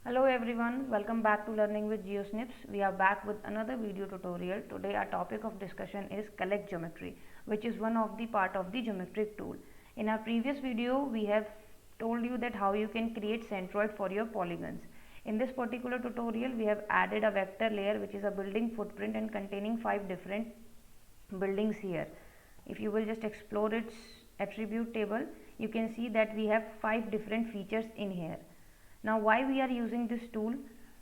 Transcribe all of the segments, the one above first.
Hello everyone, welcome back to Learning with GeoSnips. We are back with another video tutorial. Today our topic of discussion is collect geometry, which is one of the part of the geometric tool. In our previous video, we have told you that how you can create centroid for your polygons. In this particular tutorial, we have added a vector layer which is a building footprint and containing 5 different buildings here. If you will just explore its attribute table, you can see that we have 5 different features in here. Now why we are using this tool?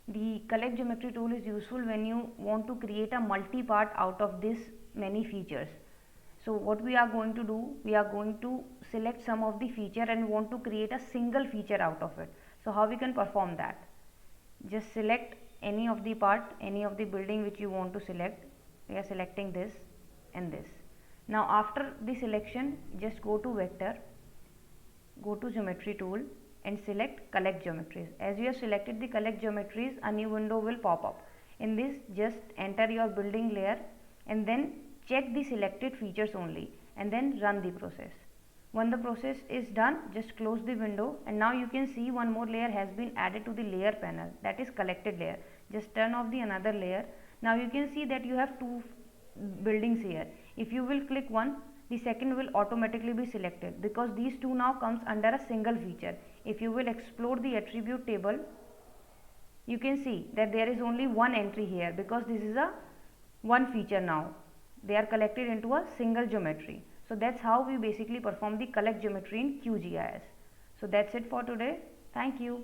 The collect geometry tool is useful when you want to create a multi-part out of this many features. So what we are going to do, we are going to select some of the feature and want to create a single feature out of it. So how we can perform that? Just select any of the part, any of the building which you want to select. We are selecting this and this. Now after the selection, just go to vector, go to geometry tool and select collect geometries. As you have selected the collect geometries, a new window will pop up. In this, just enter your building layer and then check the selected features only and then run the process. When the process is done, just close the window and now you can see one more layer has been added to the layer panel, that is collected layer. Just turn off the another layer. Now you can see that you have two buildings here. If you will click one, the second will automatically be selected because these two now comes under a single feature. If you will explore the attribute table, you can see that there is only one entry here because this is a one feature now. They are collected into a single geometry. So that's how we basically perform the collect geometry in QGIS. So that's it for today. Thank you.